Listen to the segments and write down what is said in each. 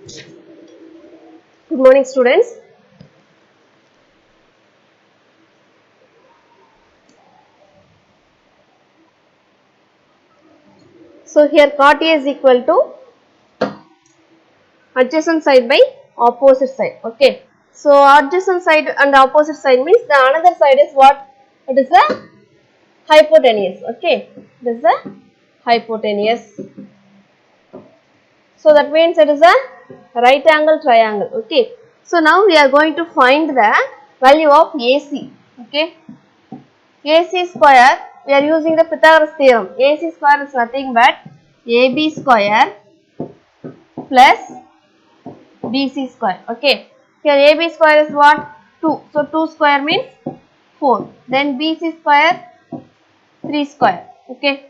Good morning, students. So here cot A is equal to adjacent side by opposite side. Okay. So adjacent side and opposite side means the another side is what? It is the hypotenuse. Okay. This is the hypotenuse. So that means it is a right angle triangle. Okay. So now we are going to find the value of AC. Okay. AC square, we are using the Pythagoras theorem. AC square is nothing but AB square plus BC square. Okay. Here AB square is what? 2. So 2 square means 4. Then BC square 3 square. Okay.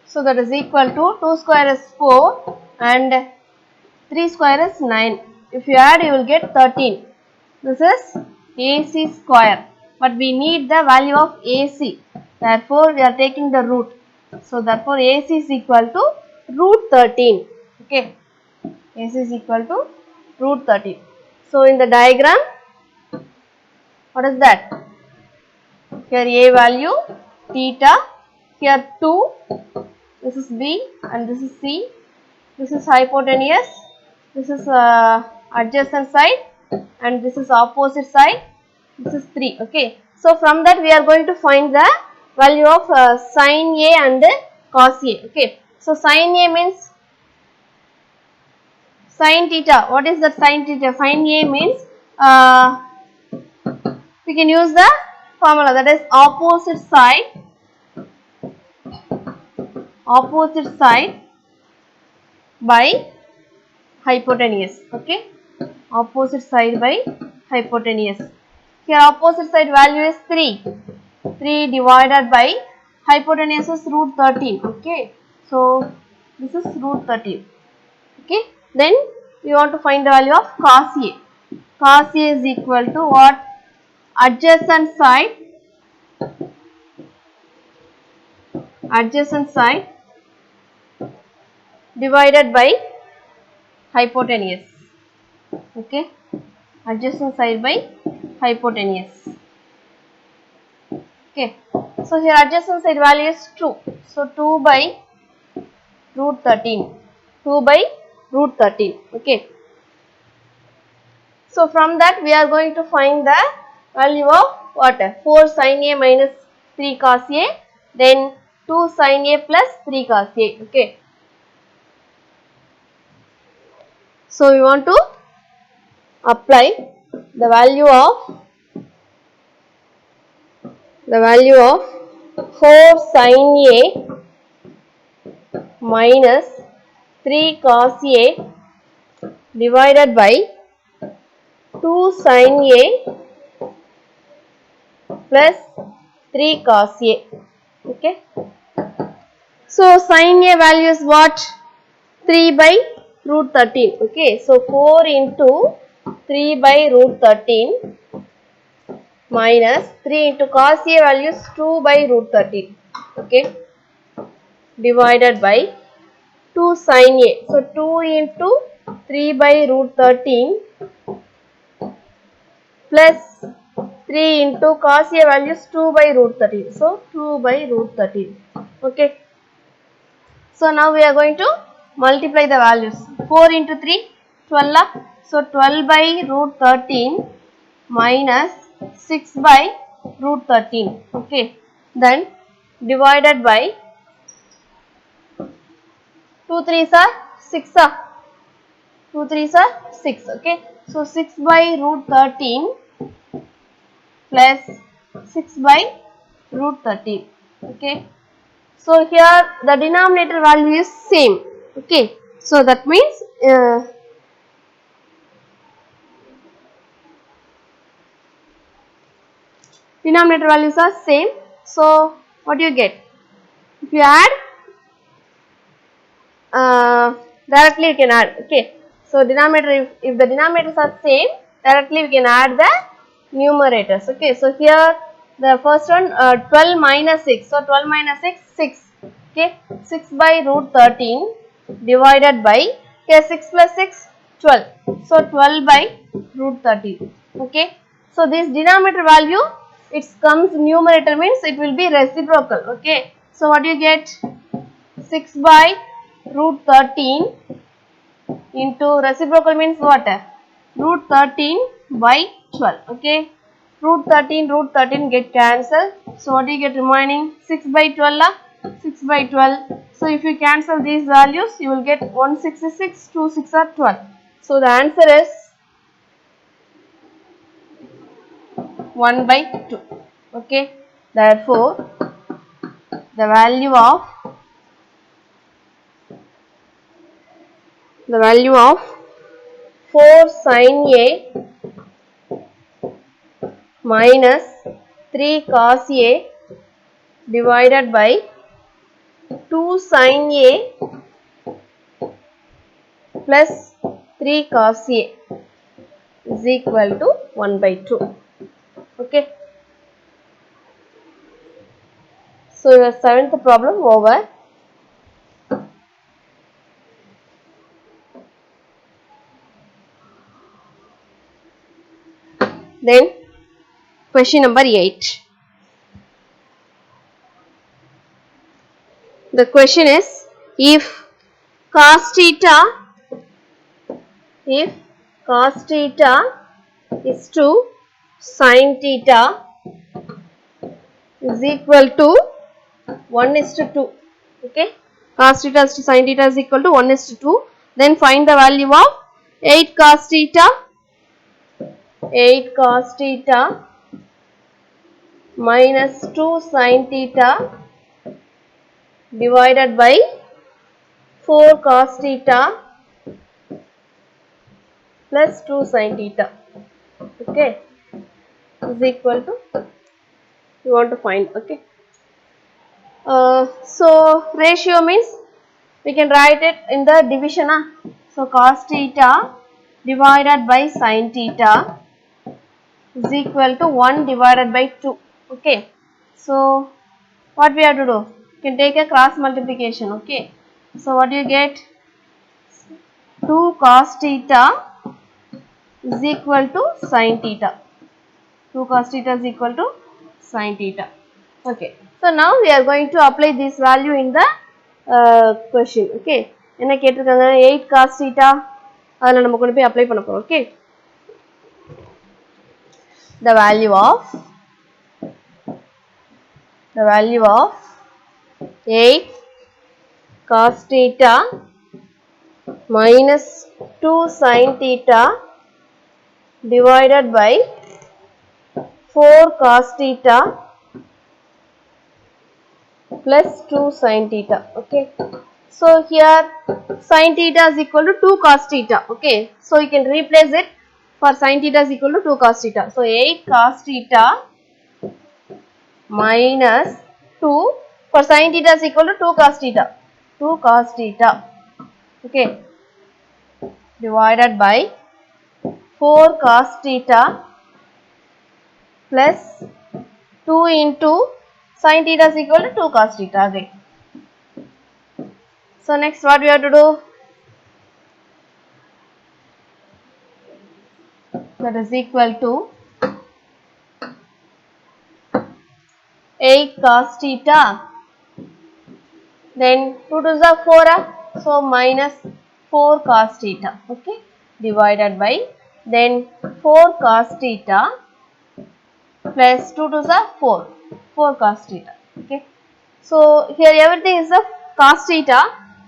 So that is equal to 2 square is 4 and 3 square is 9. If you add, you will get 13. This is AC square. But we need the value of AC. Therefore, we are taking the root. So, therefore, AC is equal to root 13. Okay. AC is equal to root 13. So, in the diagram, what is that? Here A value, theta. Here 2. This is B and this is C. This is hypotenuse. This is adjacent side and this is opposite side. This is 3. Okay. So from that we are going to find the value of sin A and cos A. Okay. So sin A means sin theta. What is that sin theta? Sin A means we can use the formula, that is opposite side by hypotenuse. Okay. Opposite side by hypotenuse. Here opposite side value is 3. 3 divided by hypotenuse is root 13. Okay. So this is root 13. Okay. Then we want to find the value of cos A. Cos A is equal to what? Adjacent side divided by hypotenuse. Okay. Adjacent side by hypotenuse. Okay. So here adjacent side value is 2. So 2 by root 13. 2 by root 13. Okay. So from that we are going to find the value of what? 4 sin A minus 3 cos A. Then 2 sin A plus 3 cos A. Okay. So we want to apply the value of 4 sin A minus 3 cos A divided by 2 sin A plus 3 cos A. Okay. So sin A value is what? 3 by root 13. Okay. So 4 into 3 by root 13 minus 3 into cos A value is 2 by root 13. Okay. Divided by 2 sin A. So 2 into 3 by root 13 plus 3 into cos A value is 2 by root 13. So 2 by root 13. Okay. So now we are going to multiply the values. 4 into 3, 12. So 12 by root 13 minus 6 by root 13. Okay. Then divided by 2 3s are 6. 2 3s are 6. Okay. So 6 by root 13 plus 6 by root 13. Okay. So here the denominator value is same. Okay. So that means denominator values are same. So what do you get? If you add, directly you can add. Okay. So denominator, if the denominators are same, directly we can add the numerators. Okay. So here the first one 12 minus 6. So 12 minus 6, 6. Okay. 6 by root 13 divided by, here 6 plus 6, 12. So 12 by root 13. Okay. So this denominator value, it comes numerator means it will be reciprocal. Okay. So what do you get? 6 by root 13 into reciprocal means what? Root 13 by 12. Okay. Root 13 get cancelled. So what do you get remaining? 6 by 12. 6 by 12. So if you cancel these values, you will get 166, 2 6 are 12. So the answer is 1 by 2. Okay. Therefore, the value of 4 sin A minus 3 cos A divided by 2 sin A plus 3 cos A is equal to 1 by 2. Okay. So your 7th problem over. Then question number 8. The question is, if cos theta is to sin theta is equal to 1:2. Okay. Cos theta is to sin theta is equal to 1:2. Then find the value of 8 cos theta. 8 cos theta minus 2 sin theta divided by 4 cos theta plus 2 sin theta. Okay. Is equal to, you want to find. Okay. So ratio means we can write it in the division. So cos theta divided by sin theta is equal to 1 divided by 2. Okay. So what we have to do? You can take a cross multiplication. Okay. So what do you get? 2 cos theta is equal to sin theta. 2 cos theta is equal to sin theta. Okay. So now we are going to apply this value in the question. Okay. என்ன கேட்டிருக்காங்க 8 cos theta அதில் நம்ம கொண்டு போய் apply பண்ண போறோம். Okay. The value of 8 cos theta minus 2 sin theta divided by 4 cos theta plus 2 sin theta. Okay. So here sin theta is equal to 2 cos theta. Okay. So you can replace it for sin theta is equal to 2 cos theta. So 8 cos theta minus 2 for sin theta is equal to 2 cos theta. 2 cos theta. Okay. Divided by 4 cos theta plus 2 into sin theta is equal to 2 cos theta again. So next what we have to do? That is equal to 8 cos theta, then 2 to the 4, so minus 4 cos theta. Okay. Divided by then 4 cos theta plus 2 to the 4 cos theta. Okay. So here everything is the cos theta.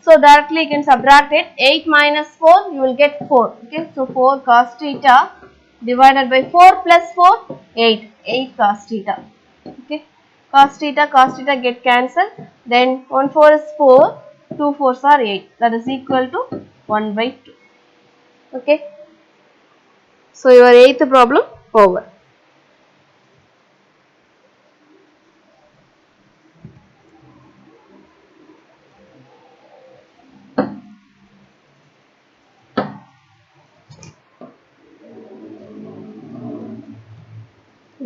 So directly you can subtract it. 8 minus 4, you will get 4. Okay. So 4 cos theta divided by 4 plus 4, 8 cos theta. Okay. Cos theta get cancelled. Then 1 4 is 4, 2 4s are 8. That is equal to 1 by 2. Okay. So your 8th problem over.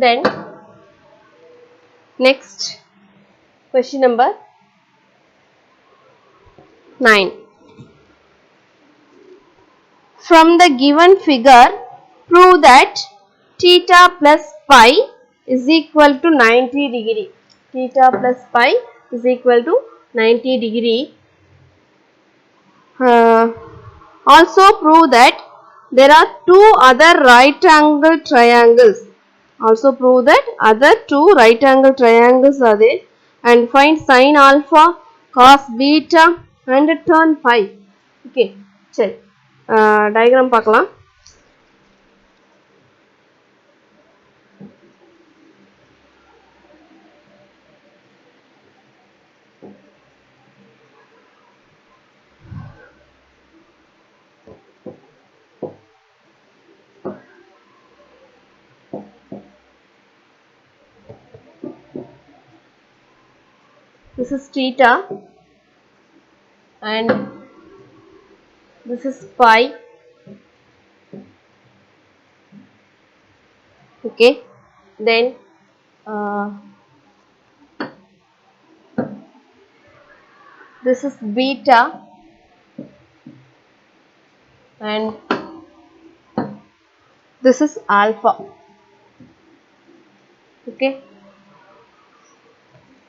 Then next question number 9. from the given figure, prove that theta plus pi is equal to 90 degree. Theta plus pi is equal to 90 degree. Also prove that there are two other right angle triangles. Also prove that other two right angle triangles are there, and find sin alpha, cos beta and tan pi. Okay, check. Diagram பார்க்கலாம். This is theta and this is pi. Okay, then this is beta and this is alpha. Okay,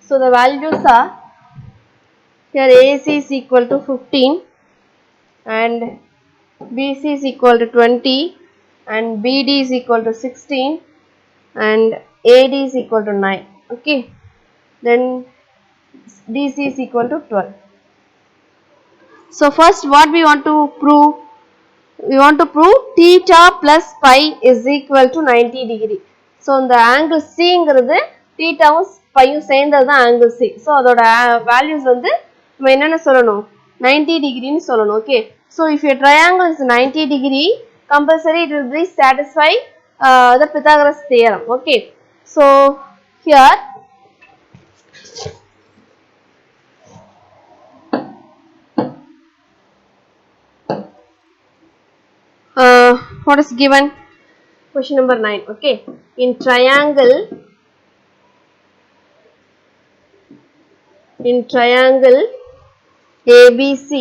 so the values are, here AC is equal to 15 and BC is equal to 20 and BD is equal to 16 and AD is equal to 9. Okay, then DC is equal to 12. So first what we want to prove? We want to prove theta plus pi is equal to 90 degree. So the angle C ங்கிறது thetaவும் piயும் சேர்ந்தது தான் angle C. So அதோட values வந்து நம்ம என்னென்ன சொல்லணும்? 90 degree ன்னு சொல்லணும். Okay. So if your triangle is 90 degree, compulsory it will be satisfy the Pythagoras theorem. Okay. So here what is given? Question number 9. Okay, in triangle ABC,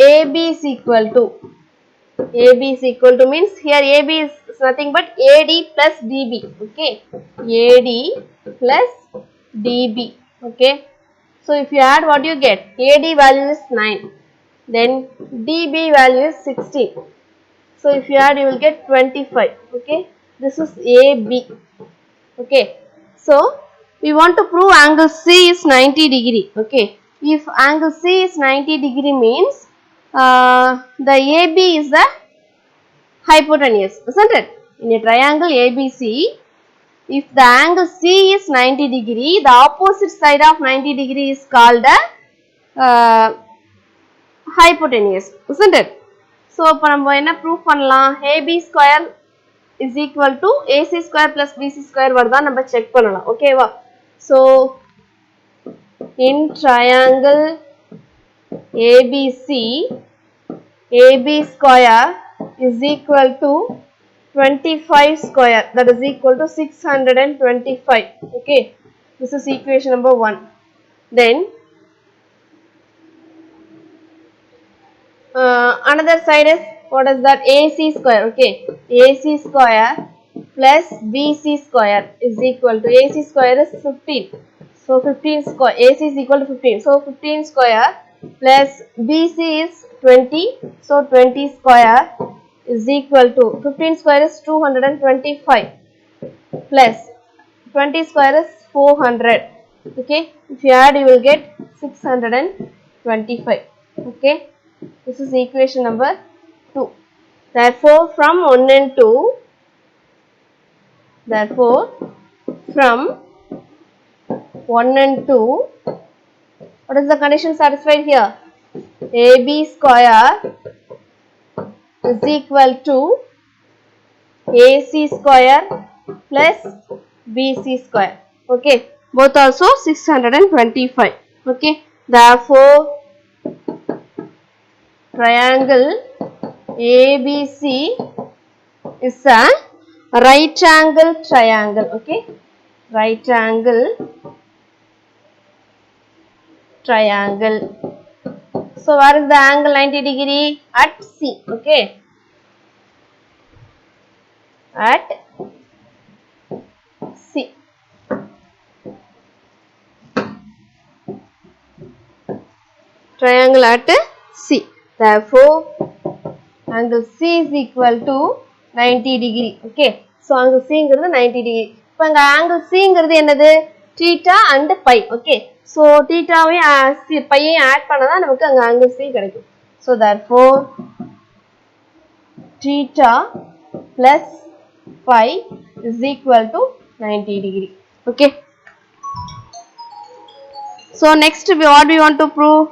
AB is equal to means here AB is nothing but AD plus DB. Okay, AD plus DB. Okay, so if you add, what you get? AD value is 9, then DB value is 16. So if you add, you will get 25. Okay, this is AB. Okay, so we want to prove angle C is 90 degree. Okay, if angle C is 90 degree means the AB is the hypotenuse, isn't it? In a triangle ABC, if the angle C is 90 degree, the opposite side of 90 degree is called a hypotenuse, isn't it? So இப்போ நம்ம என்ன prove பண்ணலாம்? AB square is equal to AC square plus BC square வருதா நம்ம check பண்ணலாம். ஓகேவா? So in triangle ABC, AB square is equal to 25 square, that is equal to 625. Okay, this is equation number 1. Then another side is, what is that? AC square. Okay, AC square plus BC square is equal to, AC square is 15. So 15 square, AC is equal to 15. So 15 square plus BC is 20. So 20 square is equal to, 15 square is 225 plus 20 square is 400. Okay, if you add, you will get 625. Okay, this is equation number 2. Therefore from 1 and 2, what is the condition satisfied here? AB square is equal to AC square plus BC square. Okay, both also 625. Okay, therefore triangle ABC is a right angle triangle. Okay, right angle triangle. So where is the angle 90 degree? At C. Okay. At C. Triangle at C. Therefore, angle C is equal to 90 degree. Okay. So angle C is 90 degree. இப்போ angle C is என்னது? Theta and pi. Okay. So theta pi add பண்ணாதான் நமக்கு அங்க angle C கிடைக்கும். So therefore, theta plus pi is equal to 90 degree. Okay. So next what we want to prove?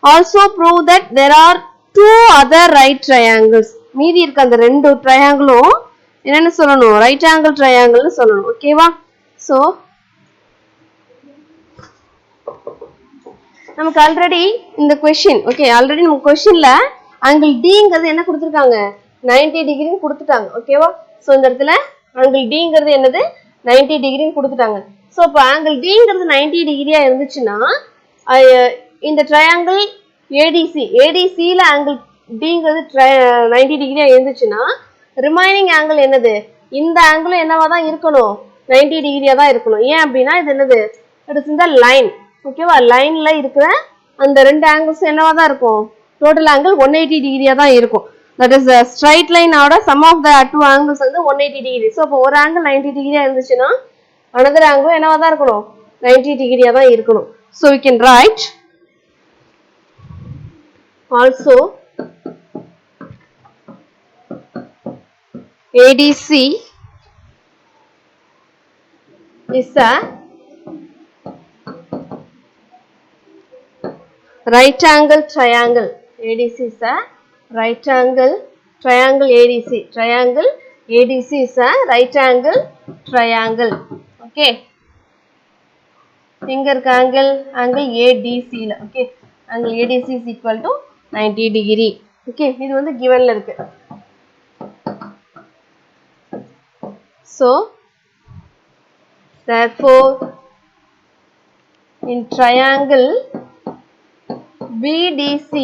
Also prove that there are two other right triangles. மீதி இருக்க அந்த ரெண்டு ட்ரையாங்கிளும் என்னன்னு சொல்லணும்? ரைட் ஆங்கிள் ட்ரையாங்கிள்னு சொல்லணும். ஓகேவா? ஸோ நமக்கு ஆல்ரெடி இந்த கொஸ்டின் ஓகே ஆல்ரெடி நம்ம கொஸ்டின்ல ஆங்கிள் டிங்கிறது என்ன கொடுத்துருக்காங்க? 90 டிகிரின்னு கொடுத்துட்டாங்க. ஓகேவா? ஸோ இந்த இடத்துல ஆங்கிள் டிங்கிறது என்னது? 90 டிகிரின்னு கொடுத்துட்டாங்க. ஸோ இப்போ ஆங்கிள் டிங்கிறது 90 டிகிரியா இருந்துச்சுன்னா இந்த ட்ரையாங்கிள் ஏடிசியில் ஆங்கிள் டிங்கிறது 90 டிகிரியா இருந்துச்சுன்னா ரிமைனிங் ஆங்கிள் என்னது? இந்த ஆங்கிளும் என்னவா தான் இருக்கணும்? 90 டிகிரியா தான் இருக்கணும். ஏன் அப்படின்னா இது என்னது? இட் இஸ் இந்த லைன். ஓகேவா? லைன்ல இருக்கிற அந்த ரெண்டு ஆங்கிள்ஸ் என்னவா தான் இருக்கும்? டோட்டல் ஆங்கிள் 180 டிகிரியா தான் இருக்கும். தட் இஸ் ஸ்ட்ரைட் லைனோட sum of the two angles வந்து 180 டிகிரி. ஸோ இப்போ ஒரு ஆங்கிள் 90 டிகிரியா இருந்துச்சுன்னா another angle என்னவா தான் இருக்கணும்? 90 டிகிரியா தான் இருக்கணும். So we can write also ADC is a right angle triangle. ADC is a right angle triangle. Triangle ADC is a right angle triangle. Okay. Finger angle ADC. Okay. Angle ADC is equal to 90 degree. Okay. This is given. So, therefore, in triangle BDC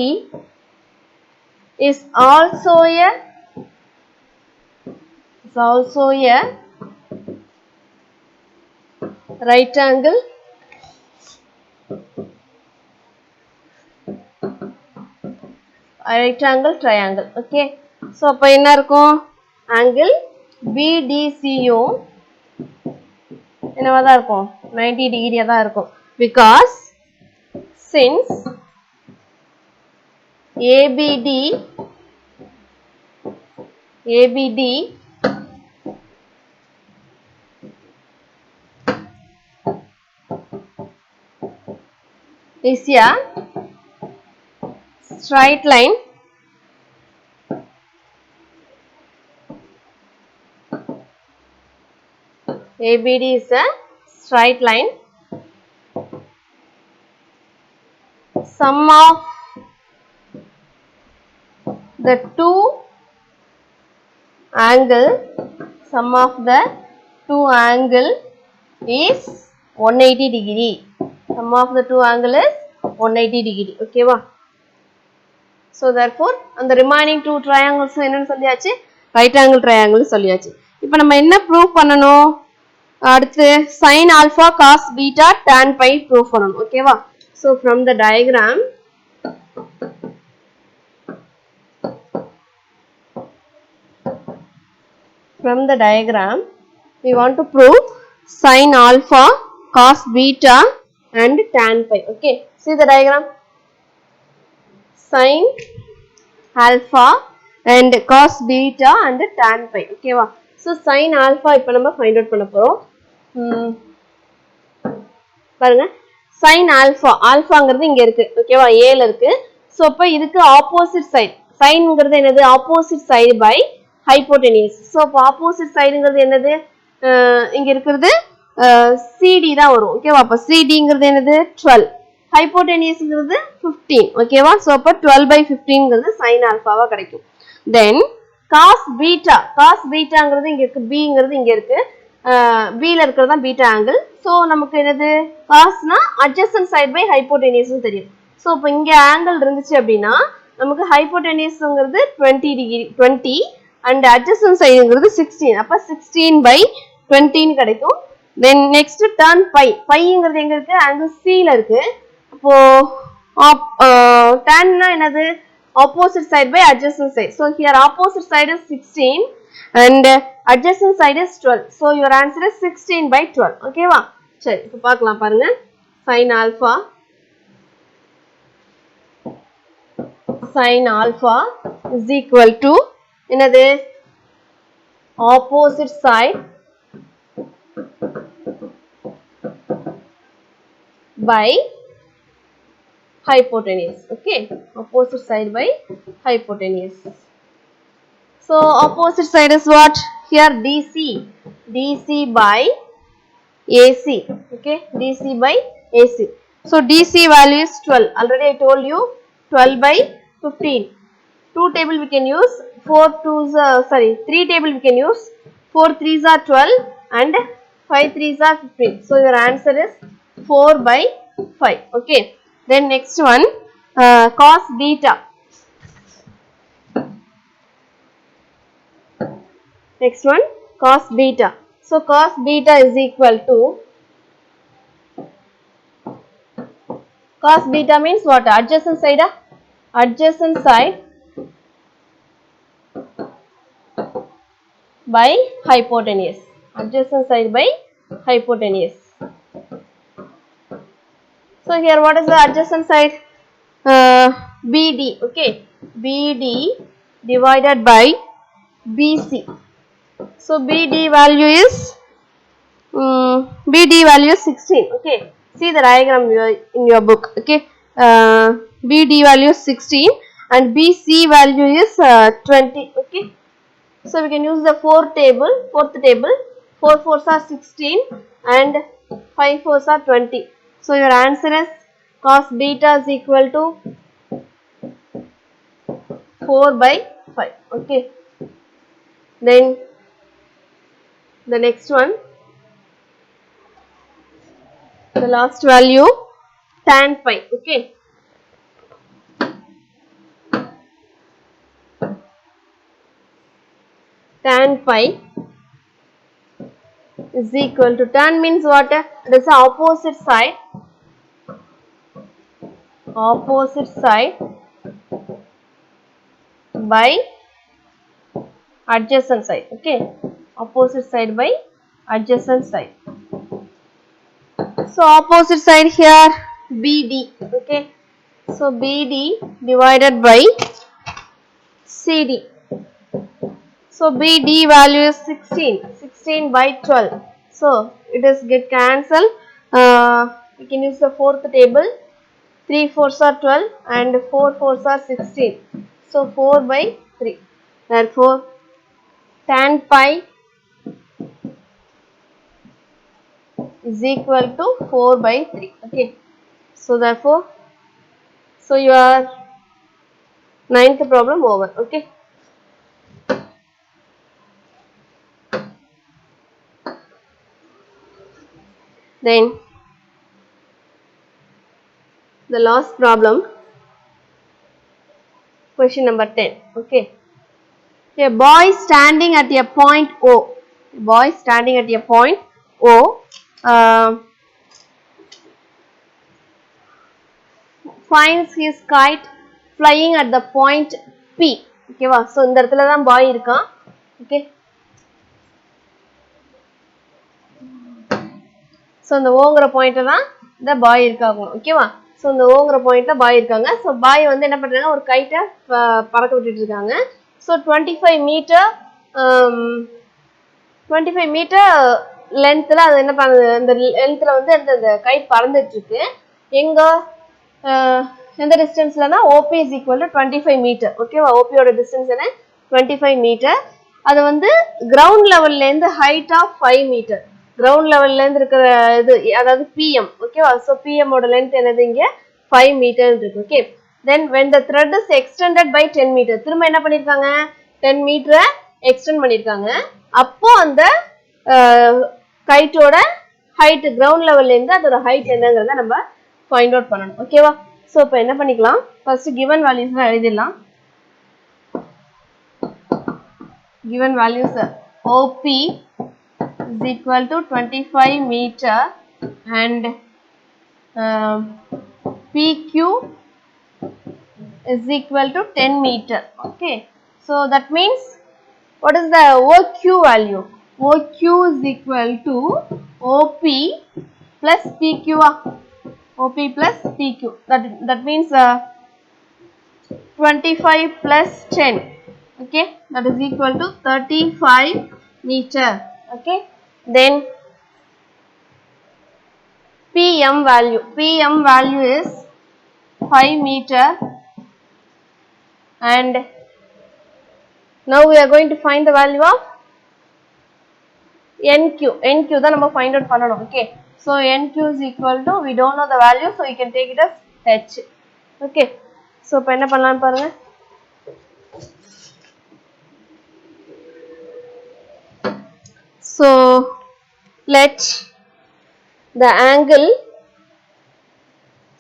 is also a right angle triangle. Okay. So அப்ப என்ன இருக்கும்? angle BDC யும் என்னவா தான் இருக்கும்? 90 டிகிரியா தான் இருக்கும். Because since ABD is a straight line ABD is a straight line. Sum of the two angle is 180 degree. Sum of the two angle is 180 degree. Okay va? So therefore and the remaining two triangles என்னன்னு சொல்லியாச்சு? right angle triangle சொல்லியாச்சு. இப்போ நம்ம என்ன prove பண்ணனும்? அடுத்து sin alpha cos beta tan pi prove பண்ணனும். ஓகேவா? So from the diagram we want to prove sin alpha cos beta and tan pi. Okay, see the diagram. Sin alpha and cos beta and tan pi. Okay va? So sin alpha இப்ப நம்ம find out பண்ண போறோம். பாருங்க sin alphaங்கிறது இங்க இருக்கு. ஓகேவா? A ல இருக்கு. சோ அப்ப இதுக்கு opposite side. sinங்கிறது என்னது? opposite side by hypotenuse. So அப்ப opposite sideங்கிறது என்னது? இங்க இருக்குது CD தான் வரும். ஓகேவா? அப்ப CDங்கிறது என்னது? 12. hypotenuseங்கிறது 15. ஓகேவா? சோ அப்ப 12 by 15ங்கிறது sin alphaவா கிடைக்கும். Then cos betaங்கிறது இங்க இருக்கு. Bங்கிறது இங்க இருக்கு. B ல இருக்கிறது தான் பீட்டா ஆங்கிள். சோ நமக்கு என்னது? cosனா adjacent side by hypotenuse தெரியும். ஸோ இப்போ இங்கே ஆங்கிள் இருந்துச்சு அப்படின்னா நமக்கு ஹைப்போடெனியஸ்ங்கிறது 20 டிகிரி 20 அண்ட் அட்ஜசன்ட் சைடுங்கிறது 16. அப்போ 16/20 கிடைக்கும். Then next turn by. பைங்கிறது எங்க இருக்கு? ஆங்கிள் சில இருக்கு. அப்போ டர்ன்னா என்னது? Opposite side by adjacent side. So here opposite side is 16 and adjacent side is 12. So your answer is 16/12. Okay வா? சரி இப்போ பார்க்கலாம் பாருங்க. sin alpha is equal to என்னது? Opposite side by hypotenuse. Okay, opposite side by hypotenuse. So opposite side is what? Here DC by AC. Okay, DC by AC. So DC value is 12. Already I told you 12/15. 2 table we can use. 3 table we can use. 4 3s are 12 and 5 3s are 15. So your answer is 4/5. Okay. Then next one, cos beta. Next one, cos beta. So cos beta is equal to, cos beta means what? Adjacent side. Adjacent side by hypotenuse. Adjacent side by hypotenuse. So here what is the adjacent side? BD. Okay, BD divided by BC. So BD value is 16. Okay, see the diagram in your book. Okay, BD value is 16 and BC value is 20. Okay, so we can use the fourth table. 4 4s are 16 and 5 4s are 20. So your answer is cos beta is equal to 4/5. Okay, then the next one, the last value, tan pi. Okay, tan pi is equal to, tan means what? It is the opposite side by adjacent side. Okay, opposite side by adjacent side. So opposite side here BD. Okay, so BD divided by CD. So BD value is 16/12. So it is get cancelled. We can use the fourth table. 3 4s are 12 and 4 4s are 16. So 4/3. Therefore tan pi is equal to 4/3. Okay, so therefore, so your 9th problem over. Okay, then the last problem, question number 10. Okay, a boy standing at a point O. Finds his kite flying at the point P. Okay வா? So இந்த இடத்துல தான் boy இருக்கான். Okay, so இந்த ஓங்கற பாயிண்ட்ல தான் இந்த boy இருக்காங்க. ஓகேவா? so இந்த ஓங்கற பாயிண்ட்ல boy இருக்காங்க. so boy வந்து என்ன பண்றாங்க? ஒரு கைட்ட பறக்க விட்டுட்டு இருக்காங்க. so 25 மீட்டர் லென்த்ல அது என்ன பண்ணுது? இந்த லென்த்ல வந்து அந்த கைட் பறந்துட்டு இருக்கு. எங்க எந்த டிஸ்டன்ஸ்லனா OP is equal to 25 metre. ஓகேவா? OP ஓட டிஸ்டன்ஸ் என்ன? 25 மீட்டர். அது வந்து கிரவுண்ட் லெவல்ல இருந்து ஹைட் ஆஃப் 5 மீட்டர். கிரவுண்ட் லெவல்ல இருந்து இருக்கிற இது அதாவது PM. ஓகேவா? சோ PM ஓட லென்த் என்னது? இங்க 5 மீட்டர் இருக்கு. Okay, then when the thread is extended by 10 metre, திரும்ப என்ன பண்ணிருக்காங்க? 10 மீட்டரை எக்ஸ்டெண்ட் பண்ணிருக்காங்க. அப்போ அந்த கைட்டோட ஹைட் கிரவுண்ட் லெவல்ல இருந்து அதோட ஹைட் என்னங்கறத நம்ம ஃபைண்ட் அவுட் பண்ணணும். ஓகேவா? So இப்போ என்ன பண்ணிக்கலாம், first given values எழுதிடலாம். Given values OP is equal to 25 meter and PQ is equal to 10 meter. Okay, so that means what is the OQ value? OQ is equal to OP plus PQ. OP plus PQ. That means 25 plus 10. Okay, that is equal to 35 meter. Okay, then PM value. PM value is 5 meter and now we are going to find the value of NQ. NQ தான் நம்ம find out பண்ணணும். Okay, so NQ is equal to, we don't know the value, so you can take it as H. Okay, so இப்போ என்ன பண்ணலாம் பாருங்க. So let the angle,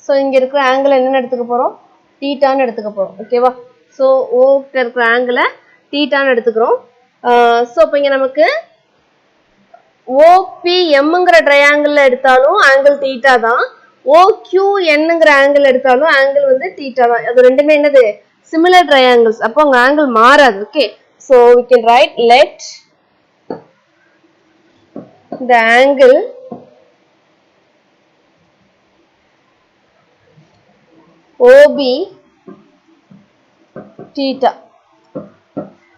so இங்க இருக்கிற angle என்ன எடுத்துக்க போறோம், theta ன்னு எடுத்துக்க போறோம். ஓகேவா, so O கிட்ட இருக்கிற angle theta ன்னு எடுத்துக்கிறோம். so இப்போ இங்க நமக்கு OPM ங்கற triangle எடுத்தாலும் angle theta தான், OQN ங்கற angle எடுத்தாலும் angle வந்து theta தான். அது ரெண்டுமே என்னது, similar triangles. அப்போ அங்க angle மாறாது. Okay, so we can write let the angle OB theta.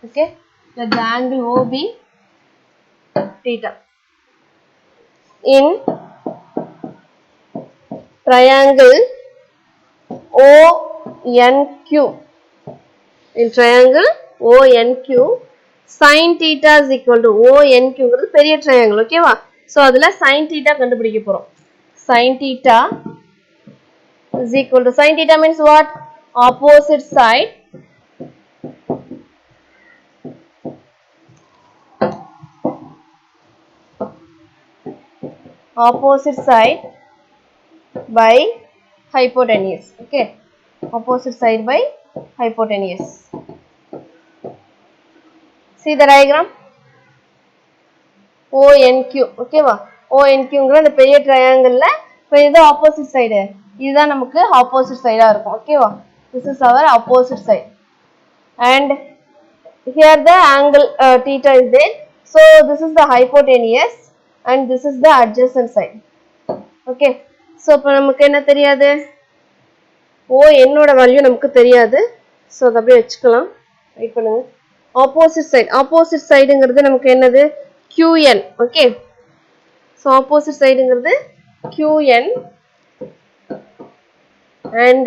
Okay, let the angle OB theta in triangle ONQ. In triangle ONQ, sin theta is equal to ONQ ங்கிறது பெரிய triangle. ஓகேவா, so அதுல sin theta கண்டுபிடிக்க போறோம். Sin theta is equal to, sin theta means what, opposite side by hypotenuse. Okay, opposite side by hypotenuse. See the diagram, ONQ. okay va, ONQ ங்கற அந்த பெரிய triangle ல இப்போ இது opposite side, இதுதான் நமக்கு opposite side ஆ இருக்கும். okay va, this is our opposite side and here the angle theta is there, so this is the hypotenuse and this is the adjacent side. okay, so இப்போ நமக்கு என்ன தெரியாது, ON ஓட value நமக்கு தெரியாது, so அத அப்படியே வெச்சுக்கலாம். ரைட் பண்ணுங்க. opposite sideங்கிறது நமக்கு என்னது, QN. okay, so opposite sideங்கிறது QN and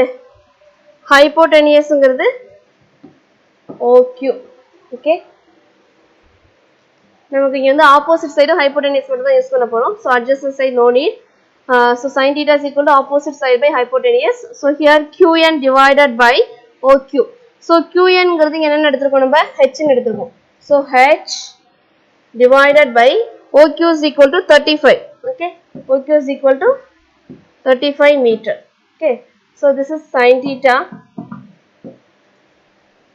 hypotenuseங்கிறது OQ. okay, நமக்கு இங்க வந்து opposite side hypotenuse மட்டும் தான் யூஸ் பண்ண போறோம். so adjacent side no need. so sin theta is equal to opposite side by hypotenuse. so here QN divided by OQ. so QN ங்கிறது என்னன்னு எடுத்துக்கணும், நம்ம H ன்னு எடுத்துக்கணும். so H divided by OQ is equal to 35. okay, OQ is equal to 35 meter. okay, so this is sin theta.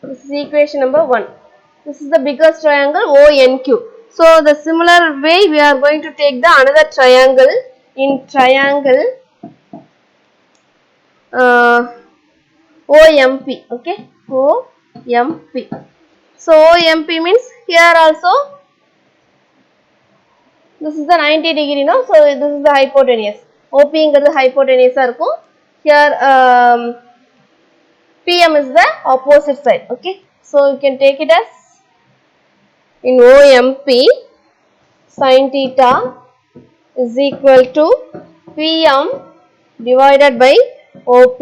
This is equation number 1. This is the biggest triangle ONQ. so the similar way we are going to take the another triangle in triangle OMP. okay, OMP. so OMP means here also this is the 90 degree, no, so this is the hypotenuse. OP ங்கிறது hypotenuse ஆ இருக்கும். here PM is the opposite side. okay, so you can take it as in OMP sin theta is equal to PM divided by OP.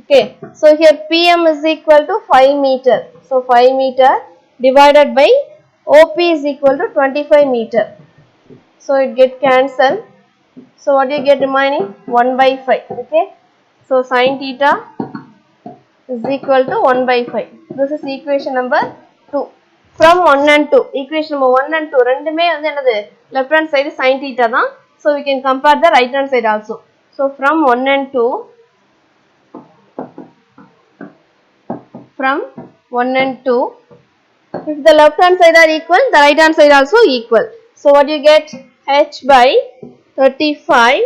okay, so here PM is equal to 5 meter, so 5 meter divided by OP is equal to 25 meter, so it get cancelled. so what do you get remaining, 1 by 5. okay, so sin theta is equal to 1 by 5. this is equation number 2. from 1 and 2, equation number 1 and 2 ரெண்டுமே வந்து என்னது, left hand side sin theta தான், so we can compare the right hand side also. so from 1 and 2 from 1 and 2. If the left hand side are equal, the right hand side also equal. So what you get? H by 35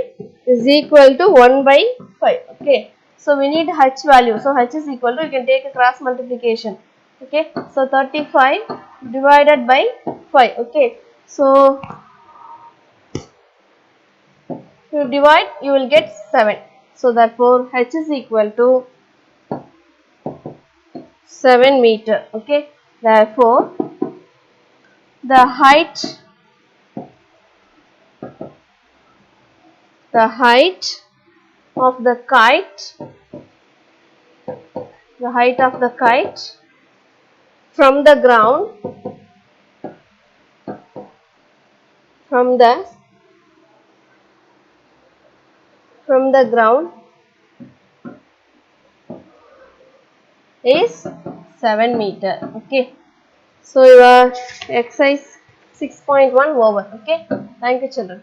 is equal to 1 by 5. Okay. So we need H value. So H is equal to, you can take a cross multiplication. Okay. So 35 divided by 5. Okay. So you divide, you will get 7. So therefore H is equal to 7 meter. Okay. Therefore the height of the kite from the ground is 7 meter. Okay. So your exercise 6.1 over. Okay. Thank you, children.